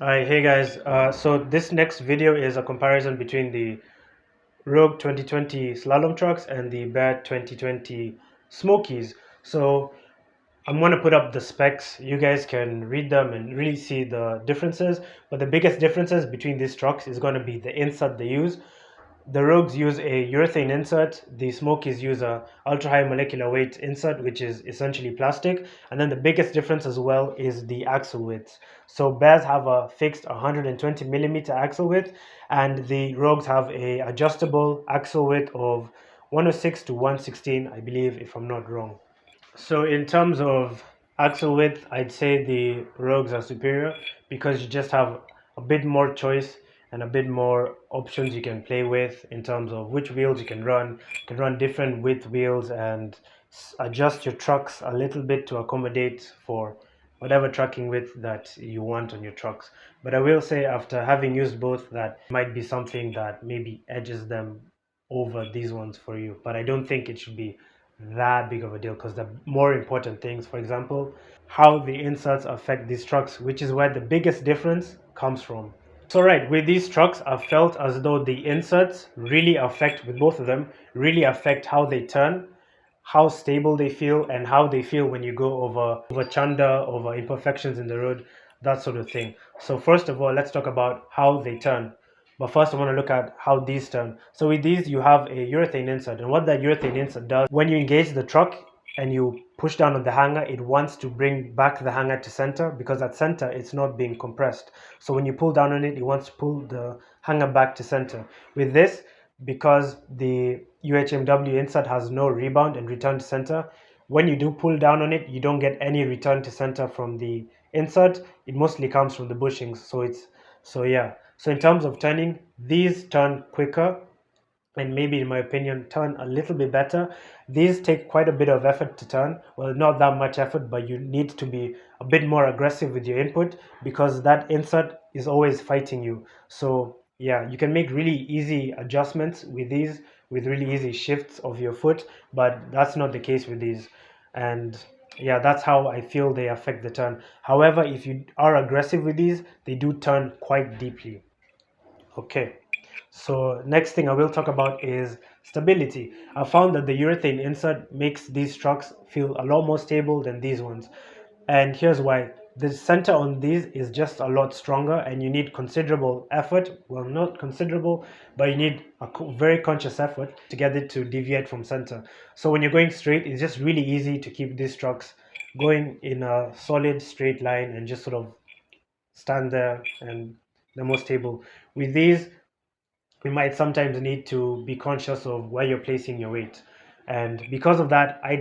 Hi, hey guys. So this next video is a comparison between the Rogue 2020 Slalom trucks and the Bear 2020 Smokies. So I'm going to put up the specs. You guys can read them and really see the differences. But the biggest differences between these trucks is going to be the insert they use. The Rogues use a urethane insert. The Smokies use a ultra high molecular weight insert, which is essentially plastic. And then the biggest difference as well is the axle width. So Bears have a fixed 120 millimeter axle width, and the Rogues have a adjustable axle width of 106 to 116, I believe, if I'm not wrong. So in terms of axle width, I'd say the Rogues are superior because you just have a bit more choice and a bit more options you can play with in terms of which wheels you can run. You can run different width wheels and adjust your trucks a little bit to accommodate for whatever trucking width that you want on your trucks. But I will say after having used both that might be something that maybe edges them over these ones for you. But I don't think it should be that big of a deal because the more important things, for example, how the inserts affect these trucks, which is where the biggest difference comes from. So right, with these trucks, I felt as though the inserts really affect, with both of them, really affect how they turn, how stable they feel, and how they feel when you go over chanda, over imperfections in the road, that sort of thing. So first of all, let's talk about how they turn. But first, I want to look at how these turn. So with these, you have a urethane insert, and what that urethane insert does, when you engage the truck and you push down on the hanger, it wants to bring back the hanger to center because at center it's not being compressed. So when you pull down on it, it wants to pull the hanger back to center. With this, because the UHMW insert has no rebound and return to center, when you do pull down on it, you don't get any return to center from the insert. It mostly comes from the bushings. So in terms of turning, these turn quicker and maybe in my opinion turn a little bit better. These take quite a bit of effort to turn. Well, not that much effort, but you need to be a bit more aggressive with your input because that insert is always fighting you. So yeah, you can make really easy adjustments with these, with really easy shifts of your foot, but that's not the case with these. And yeah, that's how I feel they affect the turn. However, if you are aggressive with these, they do turn quite deeply. Okay, so next thing I will talk about is stability. I found that the urethane insert makes these trucks feel a lot more stable than these ones. And here's why. The center on these is just a lot stronger and you need considerable effort. Well, not considerable, but you need a very conscious effort to get it to deviate from center. So when you're going straight, it's just really easy to keep these trucks going in a solid straight line and just sort of stand there and they're more stable. With these, you might sometimes need to be conscious of where you're placing your weight. And because of that, I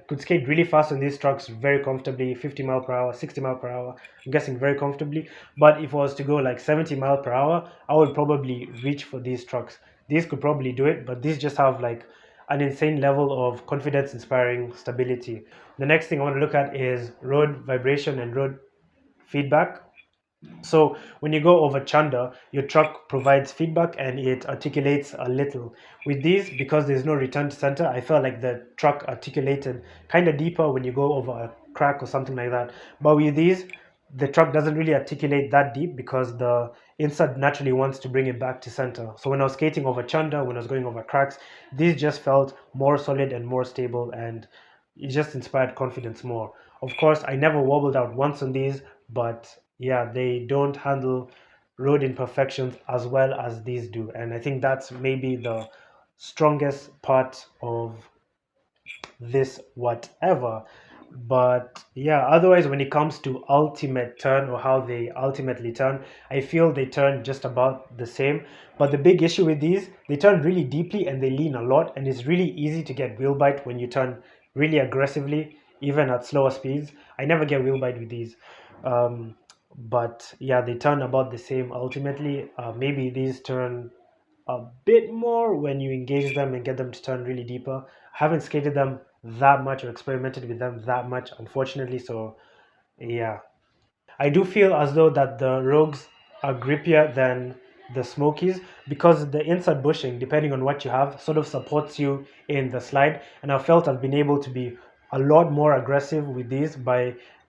could skate really fast on these trucks very comfortably, 50 mile per hour, 60 mile per hour, I'm guessing very comfortably. But if I was to go like 70 mile per hour, I would probably reach for these trucks. These could probably do it, but these just have like an insane level of confidence inspiring stability. The next thing I want to look at is road vibration and road feedback. So when you go over chanda, your truck provides feedback and it articulates a little. With these, because there's no return to center, I felt like the truck articulated kind of deeper when you go over a crack or something like that. But with these, the truck doesn't really articulate that deep because the insert naturally wants to bring it back to center. So when I was skating over chanda, when I was going over cracks, these just felt more solid and more stable and it just inspired confidence more. Of course, I never wobbled out once on these, but yeah, they don't handle road imperfections as well as these do. And I think that's maybe the strongest part of this whatever. But yeah, otherwise when it comes to ultimate turn or how they ultimately turn, I feel they turn just about the same. But the big issue with these, they turn really deeply and they lean a lot, and it's really easy to get wheel bite when you turn really aggressively, even at slower speeds. I never get wheel bite with these. But yeah, they turn about the same ultimately. Maybe these turn a bit more when you engage them and get them to turn really deeper. I haven't skated them that much or experimented with them that much, unfortunately. So yeah, I do feel as though that the Rogues are grippier than the Smokies because the inside bushing, depending on what you have, sort of supports you in the slide. And I felt I've been able to be a lot more aggressive with these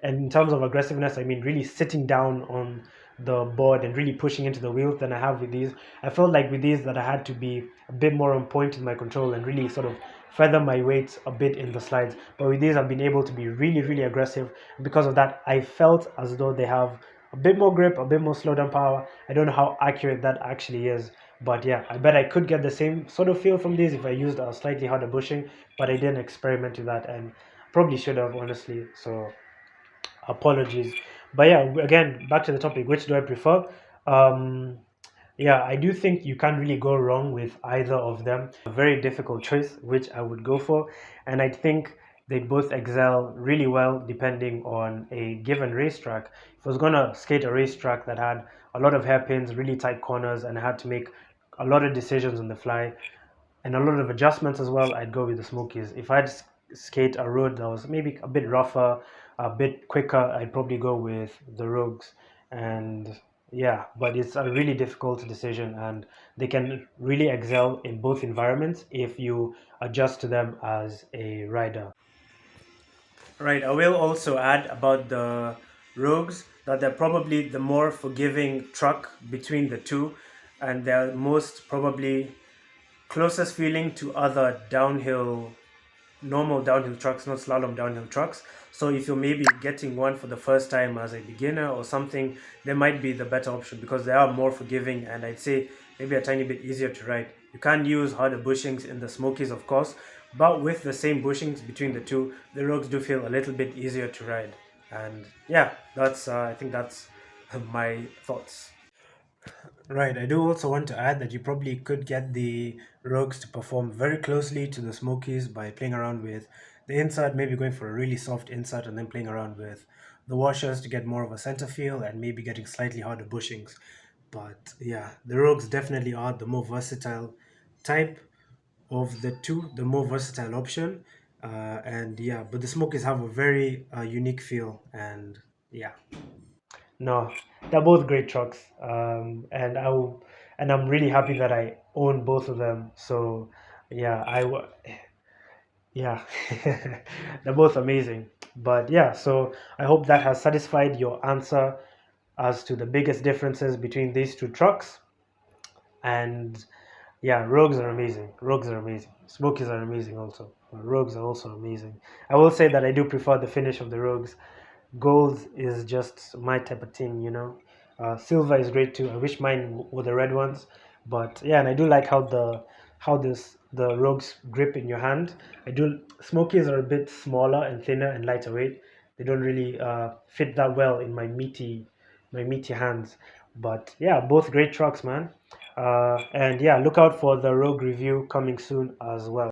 and in terms of aggressiveness, I mean really sitting down on the board and really pushing into the wheels than I have with these. I felt like with these that I had to be a bit more on point in my control and really sort of feather my weight a bit in the slides. But with these, I've been able to be really, really aggressive. Because of that, I felt as though they have a bit more grip, a bit more slowdown power. I don't know how accurate that actually is, but yeah, I bet I could get the same sort of feel from these if I used a slightly harder bushing, but I didn't experiment with that and probably should have, honestly. So apologies. But yeah, again, back to the topic, which do I prefer? Um, yeah, I do think you can't really go wrong with either of them. A very difficult choice, which I would go for. And I think they both excel really well depending on a given racetrack. If I was going to skate a racetrack that had a lot of hairpins, really tight corners, and I had to make a lot of decisions on the fly and a lot of adjustments as well, I'd go with the Smokies. If I'd skate a road that was maybe a bit rougher, a bit quicker, I'd probably go with the Rogues. And yeah, but it's a really difficult decision, and they can really excel in both environments if you adjust to them as a rider. Right, I will also add about the Rogues that they're probably the more forgiving truck between the two, and they're most probably closest feeling to other downhill, normal downhill trucks, not slalom downhill trucks. So if you're maybe getting one for the first time as a beginner or something, they might be the better option because they are more forgiving and I'd say maybe a tiny bit easier to ride. You can't use harder bushings in the Smokies, of course, but with the same bushings between the two, the Rogues do feel a little bit easier to ride. And yeah, that's I think that's my thoughts. Right, I do also want to add that you probably could get the Rogues to perform very closely to the Smokies by playing around with the insert, maybe going for a really soft insert and then playing around with the washers to get more of a center feel and maybe getting slightly harder bushings. But yeah, the Rogues definitely are the more versatile type of the two, the more versatile option. And yeah, but the Smokies have a very unique feel and yeah. No, they're both great trucks, and I'm really happy that I own both of them. So, yeah, yeah, they're both amazing. But yeah, so I hope that has satisfied your answer as to the biggest differences between these two trucks. And yeah, Rogues are amazing. Rogues are amazing. Smokies are amazing also. Rogues are also amazing. I will say that I do prefer the finish of the Rogues. Gold is just my type of thing, you know. Silver is great too. I wish mine were the red ones, but yeah, and I do like how the Rogues grip in your hand. I do. Smokies are a bit smaller and thinner and lighter weight. They don't really fit that well in my meaty hands. But yeah, both great trucks, man. And yeah, look out for the Rogue review coming soon as well.